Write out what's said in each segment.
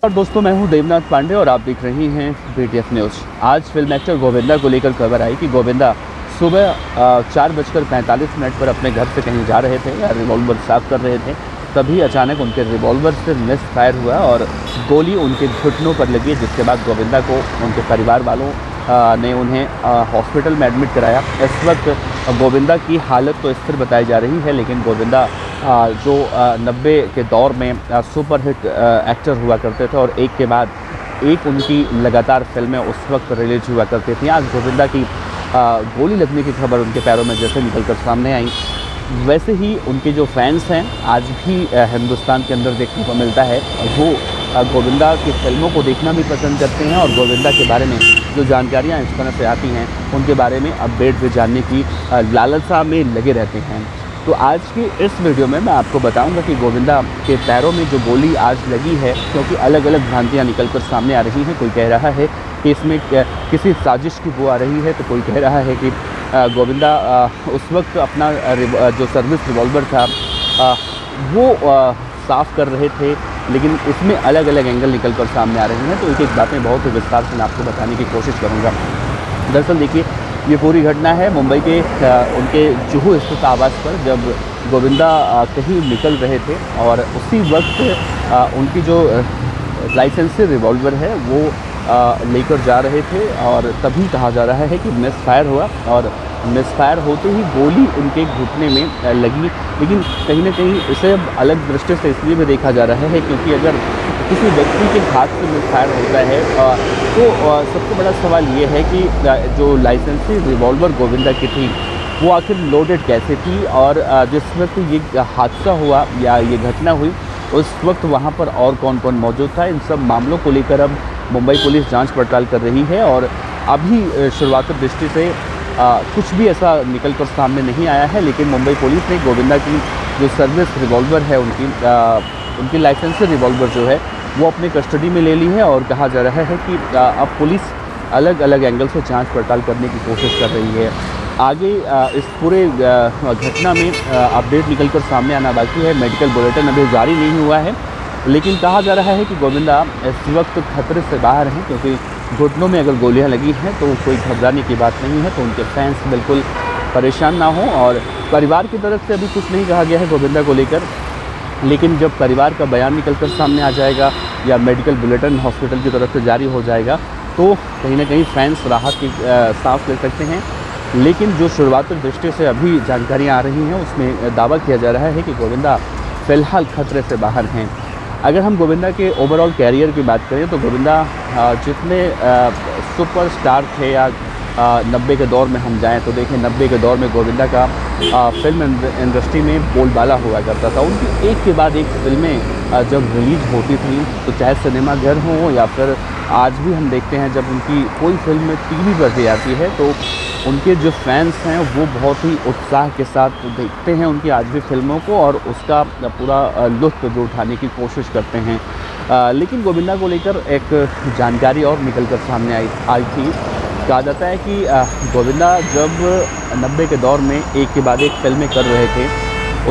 और दोस्तों, मैं हूं देवनाथ पांडे और आप देख रही हैं BTF न्यूज़। आज फिल्म एक्टर गोविंदा को लेकर खबर आई कि गोविंदा सुबह 4:45 पर अपने घर से कहीं जा रहे थे या रिवॉल्वर साफ कर रहे थे, तभी अचानक उनके रिवॉल्वर से मिस फायर हुआ और गोली उनके घुटनों पर लगी, जिसके बाद गोविंदा को उनके परिवार वालों ने उन्हें हॉस्पिटल में एडमिट कराया। इस वक्त गोविंदा की हालत तो स्थिर बताई जा रही है, लेकिन गोविंदा जो 90 के दौर में सुपरहिट एक्टर हुआ करते थे और एक के बाद एक उनकी लगातार फिल्में उस वक्त रिलीज हुआ करती थी। आज गोविंदा की गोली लगने की खबर उनके पैरों में जैसे निकलकर सामने आई, वैसे ही उनके जो फैंस हैं आज भी हिंदुस्तान के अंदर देखने को मिलता है। वो गोविंदा की फिल्मों को देखना भी पसंद करते हैं और गोविंदा के बारे में जो जानकारियाँ इस तरह से आती हैं उनके बारे में अपडेट भी जानने की लालसा में लगे रहते हैं। तो आज की इस वीडियो में मैं आपको बताऊंगा कि गोविंदा के पैरों में जो गोली आज लगी है, क्योंकि अलग अलग भ्रांतियाँ निकलकर सामने आ रही हैं। कोई कह रहा है कि इसमें किसी साजिश की वो आ रही है, तो कोई कह रहा है कि गोविंदा उस वक्त अपना जो सर्विस रिवॉल्वर था वो साफ़ कर रहे थे, लेकिन इसमें अलग अलग एंगल निकलकर सामने आ रहे हैं। तो एक एक बातें बहुत ही विस्तार से मैं आपको बताने की कोशिश करूँगा। दरअसल देखिए, ये पूरी घटना है मुंबई के उनके जुहू स्थित आवास पर, जब गोविंदा कहीं निकल रहे थे और उसी वक्त उनकी जो लाइसेंसी रिवॉल्वर है वो लेकर जा रहे थे और तभी कहा जा रहा है कि मिस फायर हुआ और मिस फायर होते ही गोली उनके घुटने में लगी। लेकिन कहीं ना कहीं इसे अब अलग दृष्टि से इसलिए भी देखा जा रहा है क्योंकि अगर किसी व्यक्ति के हाथ से मिस फायर होता है तो सबसे बड़ा सवाल ये है कि जो लाइसेंसी रिवॉल्वर गोविंदा की थी वो आखिर लोडेड कैसे थी, और जिस वक्त ये हादसा हुआ या ये घटना हुई उस वक्त वहाँ पर और कौन कौन मौजूद था। इन सब मामलों को लेकर अब मुंबई पुलिस जांच पड़ताल कर रही है और अभी शुरुआती दृष्टि से कुछ भी ऐसा निकल कर सामने नहीं आया है। लेकिन मुंबई पुलिस ने गोविंदा की जो सर्विस रिवॉल्वर है उनकी लाइसेंसी रिवॉल्वर जो है वो अपने कस्टडी में ले ली है और कहा जा रहा है कि अब पुलिस अलग अलग एंगल से जांच पड़ताल करने की कोशिश कर रही है। आगे इस पूरे घटना में अपडेट निकलकर सामने आना बाकी है। मेडिकल बुलेटिन अभी जारी नहीं हुआ है, लेकिन कहा जा रहा है कि गोविंदा इस वक्त खतरे से बाहर हैं, क्योंकि घुटनों में अगर गोलियां लगी हैं तो कोई घबराने की बात नहीं है। तो उनके फैंस बिल्कुल परेशान ना हों, और परिवार की तरफ से अभी कुछ नहीं कहा गया है गोविंदा को लेकर, लेकिन जब परिवार का बयान निकलकर सामने आ जाएगा या मेडिकल बुलेटिन हॉस्पिटल की तरफ से जारी हो जाएगा तो कहीं ना कहीं फैंस राहत की सांस ले सकते हैं। लेकिन जो शुरुआती दृष्टि से अभी जानकारियाँ आ रही हैं उसमें दावा किया जा रहा है कि गोविंदा फ़िलहाल खतरे से बाहर हैं। अगर हम गोविंदा के ओवरऑल कैरियर की बात करें तो गोविंदा जितने सुपरस्टार थे या 90 के दौर में हम जाएं तो देखें 90 के दौर में गोविंदा का फिल्म इंडस्ट्री में बोलबाला हुआ करता था। उनकी एक के बाद एक फिल्में जब रिलीज़ होती थी तो चाहे सिनेमा घर हो या फिर आज भी हम देखते हैं जब उनकी कोई फिल्म टीवी पर भी आती है तो उनके जो फैंस हैं वो बहुत ही उत्साह के साथ देखते हैं उनकी आज भी फिल्मों को और उसका पूरा लुत्फ़ भी उठाने की कोशिश करते हैं। लेकिन गोविंदा को लेकर एक जानकारी और निकल कर सामने आई थी। कहा जाता है कि गोविंदा जब 90 के दौर में एक के बाद एक फिल्में कर रहे थे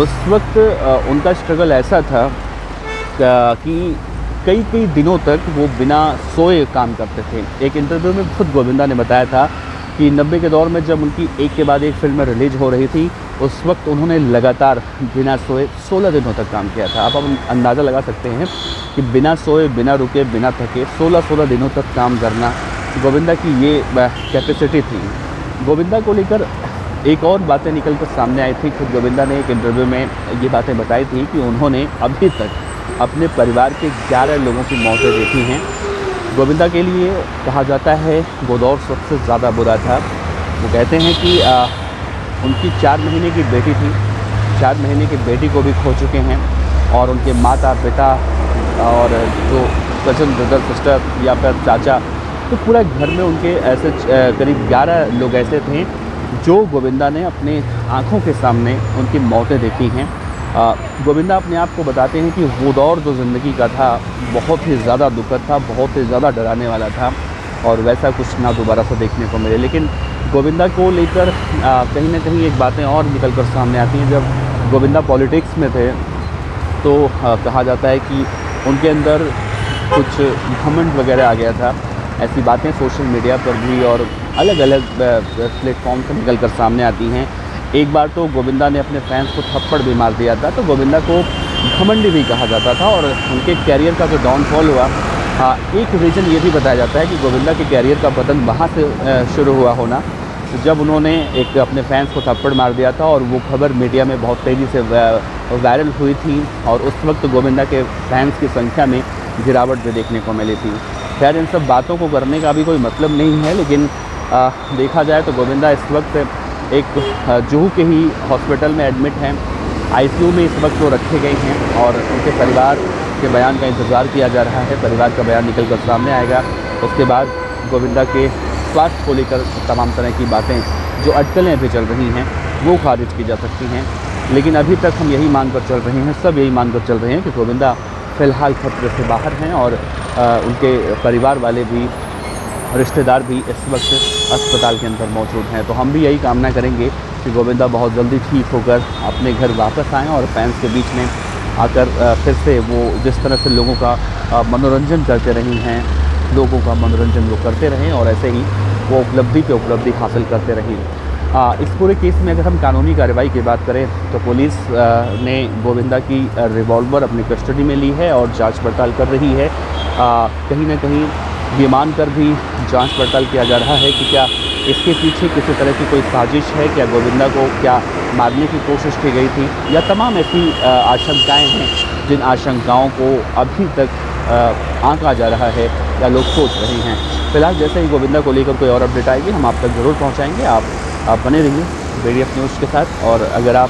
उस वक्त उनका स्ट्रगल ऐसा था कि कई दिनों तक वो बिना सोए काम करते थे। एक इंटरव्यू में खुद गोविंदा ने बताया था कि 90 के दौर में जब उनकी एक के बाद एक फिल्में रिलीज हो रही थी उस वक्त उन्होंने लगातार बिना सोए 16 दिनों तक काम किया था। आप अंदाज़ा लगा सकते हैं कि बिना सोए, बिना रुके, बिना थके 16 दिनों तक काम करना गोविंदा की ये कैपेसिटी थी। गोविंदा को लेकर एक और बातें निकल कर सामने आई थी। खुद गोविंदा ने एक इंटरव्यू में ये बातें बताई थी कि उन्होंने अभी तक अपने परिवार के 11 लोगों की मौतें देखी हैं। गोविंदा के लिए कहा जाता है वो दौर सबसे ज़्यादा बुरा था। वो कहते हैं कि उनकी 4 महीने की बेटी थी, 4 महीने की बेटी को भी खो चुके हैं और उनके माता पिता और जो कज़न ब्रदर सिस्टर या फिर चाचा, तो पूरा घर में उनके ऐसे करीब 11 लोग ऐसे थे जो गोविंदा ने अपने आँखों के सामने उनकी मौतें देखी हैं। गोविंदा अपने आप को बताते हैं कि वो दौर जो ज़िंदगी का था बहुत ही ज़्यादा दुखद था, बहुत ही ज़्यादा डराने वाला था और वैसा कुछ ना दोबारा से देखने को मिले। लेकिन गोविंदा को लेकर कहीं ना कहीं एक बातें और निकल कर सामने आती हैं। जब गोविंदा पॉलिटिक्स में थे तो कहा जाता है कि उनके अंदर कुछ घमंड वगैरह आ गया था। ऐसी बातें सोशल मीडिया पर भी और अलग अलग प्लेटफॉर्म से निकल कर सामने आती हैं। एक बार तो गोविंदा ने अपने फैंस को थप्पड़ भी मार दिया था, तो गोविंदा को घमंडी भी कहा जाता था और उनके कैरियर का जो डाउनफॉल हुआ, एक रीज़न ये भी बताया जाता है कि गोविंदा के कैरियर का पतन वहाँ से शुरू हुआ होना, जब उन्होंने एक अपने फैंस को थप्पड़ मार दिया था और वो खबर मीडिया में बहुत तेज़ी से वायरल हुई थी और उस वक्त गोविंदा के फैंस की संख्या में गिरावट भी देखने को मिली थी। खैर, इन सब बातों को करने का भी कोई मतलब नहीं है, लेकिन देखा जाए तो गोविंदा इस वक्त एक जुहू के ही हॉस्पिटल में एडमिट हैं। आईसीयू में इस वक्त वो रखे गए हैं और उनके परिवार के बयान का इंतज़ार किया जा रहा है। परिवार का बयान निकल कर सामने आएगा, उसके बाद गोविंदा के स्वास्थ्य को लेकर तमाम तरह की बातें जो अटकलें अभी चल रही हैं वो खारिज की जा सकती हैं। लेकिन अभी तक हम यही मान कर चल रहे हैं, सब यही मान कर चल रहे हैं कि गोविंदा फ़िलहाल खतरे से बाहर हैं और उनके परिवार वाले भी, रिश्तेदार भी इस वक्त अस्पताल के अंदर मौजूद हैं। तो हम भी यही कामना करेंगे कि गोविंदा बहुत जल्दी ठीक होकर अपने घर वापस आएँ और फैंस के बीच में आकर फिर से वो जिस तरह से लोगों का मनोरंजन करते रही हैं, लोगों का मनोरंजन वो करते रहें और ऐसे ही वो उपलब्धि पे उपलब्धि हासिल करते रहें। इस पूरे केस में अगर हम कानूनी कार्रवाई की बात करें तो पुलिस ने गोविंदा की रिवॉल्वर अपनी कस्टडी में ली है और जांच पड़ताल कर रही है। कहीं ना कहीं ये मानकर भी जांच पड़ताल किया जा रहा है कि क्या इसके पीछे किसी तरह की कोई साजिश है, क्या गोविंदा को क्या मारने की कोशिश की गई थी, या तमाम ऐसी आशंकाएं हैं जिन आशंकाओं को अभी तक आंका जा रहा है या लोग सोच रहे हैं। फिलहाल जैसे ही गोविंदा को लेकर कोई और अपडेट आएगी हम आप तक ज़रूर पहुंचाएंगे। आप बने रहिए BDF न्यूज़ के साथ। और अगर आप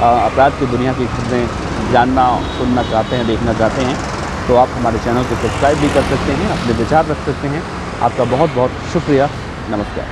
अपराध की दुनिया की खबरें जानना सुनना चाहते हैं, देखना चाहते हैं, तो आप हमारे चैनल को सब्सक्राइब भी कर सकते हैं, अपने विचार रख सकते हैं। आपका बहुत बहुत शुक्रिया। नमस्कार।